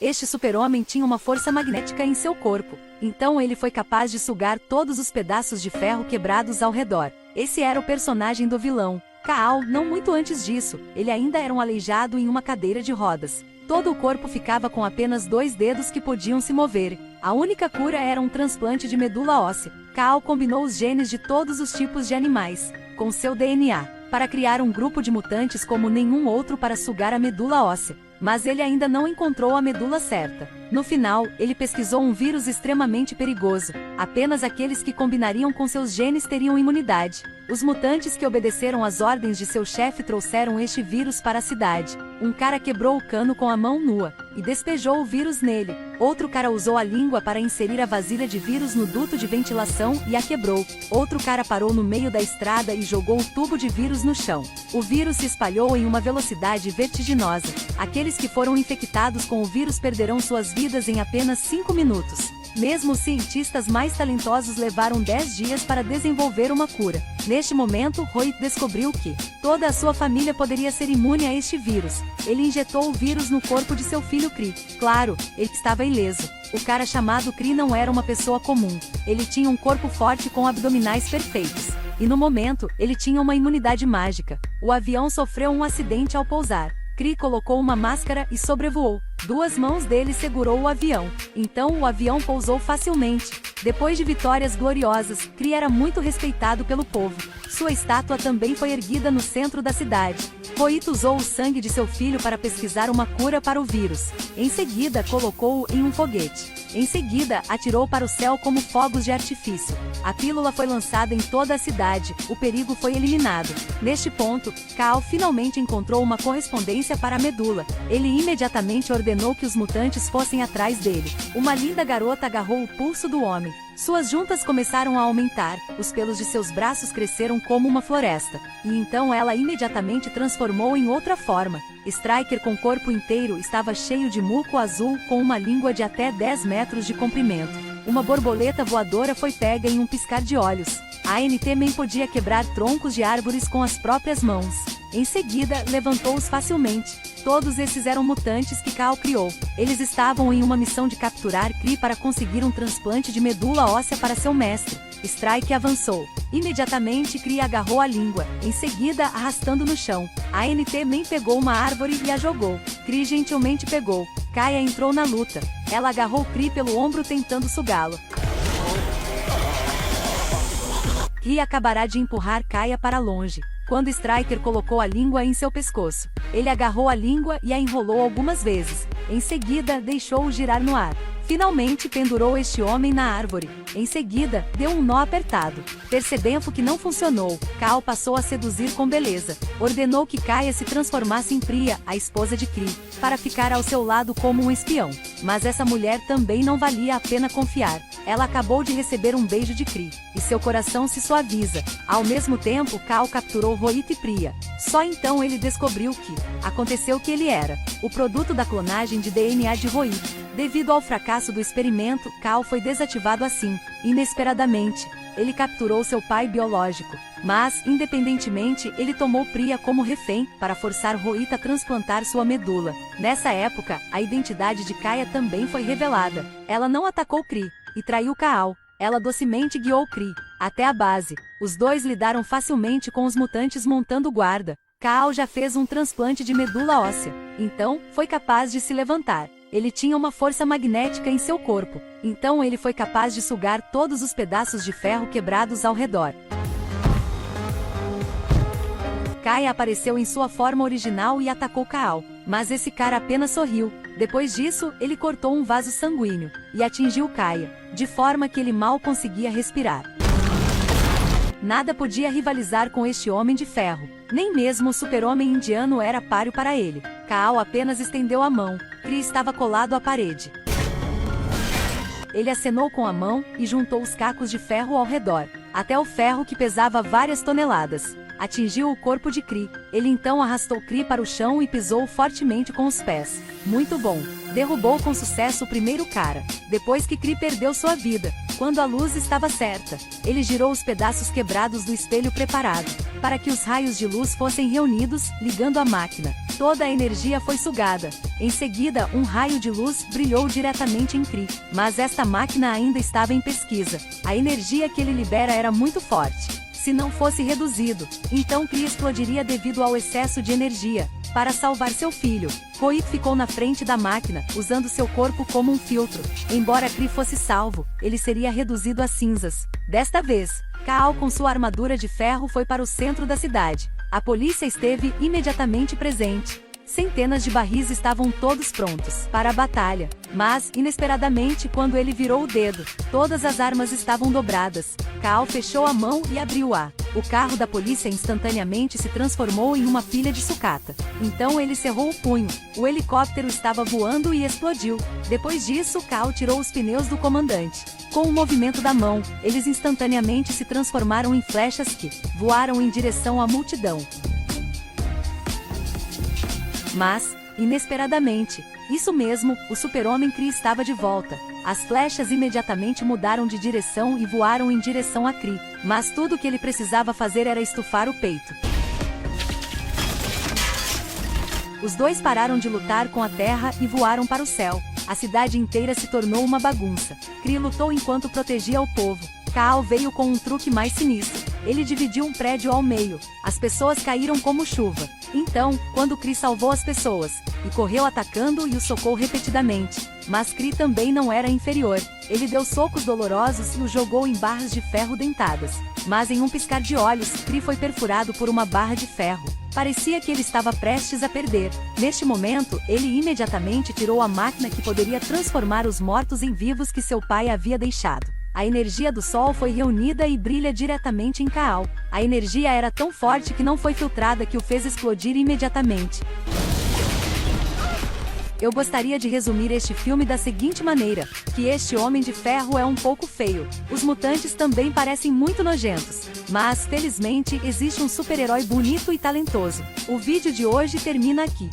Este super-homem tinha uma força magnética em seu corpo, então ele foi capaz de sugar todos os pedaços de ferro quebrados ao redor. Esse era o personagem do vilão. Kaal, não muito antes disso, ele ainda era um aleijado em uma cadeira de rodas. Todo o corpo ficava com apenas 2 dedos que podiam se mover. A única cura era um transplante de medula óssea. Kaal combinou os genes de todos os tipos de animais, com seu DNA, para criar um grupo de mutantes como nenhum outro para sugar a medula óssea. Mas ele ainda não encontrou a medula certa. No final, ele pesquisou um vírus extremamente perigoso. Apenas aqueles que combinariam com seus genes teriam imunidade. Os mutantes que obedeceram às ordens de seu chefe trouxeram este vírus para a cidade. Um cara quebrou o cano com a mão nua e despejou o vírus nele. Outro cara usou a língua para inserir a vasilha de vírus no duto de ventilação e a quebrou. Outro cara parou no meio da estrada e jogou o tubo de vírus no chão. O vírus se espalhou em uma velocidade vertiginosa. Aqueles que foram infectados com o vírus perderão suas vidas em apenas 5 minutos. Mesmo os cientistas mais talentosos levaram 10 dias para desenvolver uma cura. Neste momento, Roy descobriu que toda a sua família poderia ser imune a este vírus. Ele injetou o vírus no corpo de seu filho Kree. Claro, ele estava ileso. O cara chamado Kree não era uma pessoa comum. Ele tinha um corpo forte com abdominais perfeitos. E no momento, ele tinha uma imunidade mágica. O avião sofreu um acidente ao pousar. Kree colocou uma máscara e sobrevoou. 2 mãos dele segurou o avião. Então o avião pousou facilmente. Depois de vitórias gloriosas, Kree era muito respeitado pelo povo. Sua estátua também foi erguida no centro da cidade. Rohit usou o sangue de seu filho para pesquisar uma cura para o vírus. Em seguida, colocou-o em um foguete. Em seguida, atirou para o céu como fogos de artifício. A pílula foi lançada em toda a cidade. O perigo foi eliminado. Neste ponto, Kaal finalmente encontrou uma correspondência para a medula. Ele imediatamente ordenou que os mutantes fossem atrás dele. Uma linda garota agarrou o pulso do homem. Suas juntas começaram a aumentar, os pelos de seus braços cresceram como uma floresta. E então ela imediatamente transformou em outra forma. Stryker com corpo inteiro estava cheio de muco azul com uma língua de até 10 metros de comprimento. Uma borboleta voadora foi pega em um piscar de olhos. A ANT-Man podia quebrar troncos de árvores com as próprias mãos. Em seguida, levantou-os facilmente. Todos esses eram mutantes que Kaal criou. Eles estavam em uma missão de capturar Kree para conseguir um transplante de medula óssea para seu mestre. Strike avançou. Imediatamente Kree agarrou a língua, em seguida arrastando no chão. A ANT-Man pegou uma árvore e a jogou. Kree gentilmente pegou. Kaya entrou na luta. Ela agarrou Kree pelo ombro tentando sugá-lo. Kree acabará de empurrar Kaya para longe. Quando Stryker colocou a língua em seu pescoço, ele agarrou a língua e a enrolou algumas vezes. Em seguida, deixou-o girar no ar. Finalmente pendurou este homem na árvore. Em seguida, deu um nó apertado. Percebendo que não funcionou, Kaal passou a seduzir com beleza. Ordenou que Kaya se transformasse em Priya, a esposa de Kree, para ficar ao seu lado como um espião. Mas essa mulher também não valia a pena confiar. Ela acabou de receber um beijo de Kree, e seu coração se suaviza. Ao mesmo tempo, Kaal capturou Rohit e Priya. Só então ele descobriu que aconteceu que ele era o produto da clonagem de DNA de Rohit. Devido ao fracasso do experimento, Kaal foi desativado assim, inesperadamente. Ele capturou seu pai biológico. Mas, independentemente, ele tomou Priya como refém, para forçar Rohit a transplantar sua medula. Nessa época, a identidade de Kaya também foi revelada. Ela não atacou Kree, e traiu Kaal. Ela docemente guiou Kree até a base. Os dois lidaram facilmente com os mutantes montando guarda. Kaal já fez um transplante de medula óssea. Então, foi capaz de se levantar. Ele tinha uma força magnética em seu corpo. Então ele foi capaz de sugar todos os pedaços de ferro quebrados ao redor. Kaya apareceu em sua forma original e atacou Kaal. Mas esse cara apenas sorriu. Depois disso, ele cortou um vaso sanguíneo e atingiu Kaya, de forma que ele mal conseguia respirar. Nada podia rivalizar com este homem de ferro. Nem mesmo o super-homem indiano era páreo para ele. Kaal apenas estendeu a mão. Kree estava colado à parede. Ele acenou com a mão e juntou os cacos de ferro ao redor, até o ferro que pesava várias toneladas. Atingiu o corpo de Kree. Ele então arrastou Kree para o chão e pisou fortemente com os pés. Muito bom. Derrubou com sucesso o primeiro cara, depois que Kree perdeu sua vida. Quando a luz estava certa, ele girou os pedaços quebrados do espelho preparado, para que os raios de luz fossem reunidos, ligando a máquina. Toda a energia foi sugada. Em seguida, um raio de luz brilhou diretamente em Kree. Mas esta máquina ainda estava em pesquisa. A energia que ele libera era muito forte. Se não fosse reduzido, então Kree explodiria devido ao excesso de energia. Para salvar seu filho, Roi ficou na frente da máquina, usando seu corpo como um filtro. Embora Kree fosse salvo, ele seria reduzido a cinzas. Desta vez, Kaal com sua armadura de ferro foi para o centro da cidade. A polícia esteve imediatamente presente. Centenas de barris estavam todos prontos para a batalha. Mas, inesperadamente, quando ele virou o dedo, todas as armas estavam dobradas. Kaal fechou a mão e abriu-a. O carro da polícia instantaneamente se transformou em uma pilha de sucata. Então ele cerrou o punho. O helicóptero estava voando e explodiu. Depois disso, Kaal tirou os pneus do comandante. Com o movimento da mão, eles instantaneamente se transformaram em flechas que voaram em direção à multidão. Mas, inesperadamente, isso mesmo, o super-homem Kree estava de volta. As flechas imediatamente mudaram de direção e voaram em direção a Kree. Mas tudo o que ele precisava fazer era estufar o peito. Os dois pararam de lutar com a terra e voaram para o céu. A cidade inteira se tornou uma bagunça. Kree lutou enquanto protegia o povo. Kaal veio com um truque mais sinistro. Ele dividiu um prédio ao meio. As pessoas caíram como chuva. Então, quando Kree salvou as pessoas, e correu atacando e o socou repetidamente. Mas Kree também não era inferior. Ele deu socos dolorosos e o jogou em barras de ferro dentadas. Mas em um piscar de olhos, Kree foi perfurado por uma barra de ferro. Parecia que ele estava prestes a perder. Neste momento, ele imediatamente tirou a máquina que poderia transformar os mortos em vivos que seu pai havia deixado. A energia do sol foi reunida e brilha diretamente em Kaal. A energia era tão forte que não foi filtrada que o fez explodir imediatamente. Eu gostaria de resumir este filme da seguinte maneira, que este Homem de Ferro é um pouco feio. Os mutantes também parecem muito nojentos. Mas, felizmente, existe um super-herói bonito e talentoso. O vídeo de hoje termina aqui.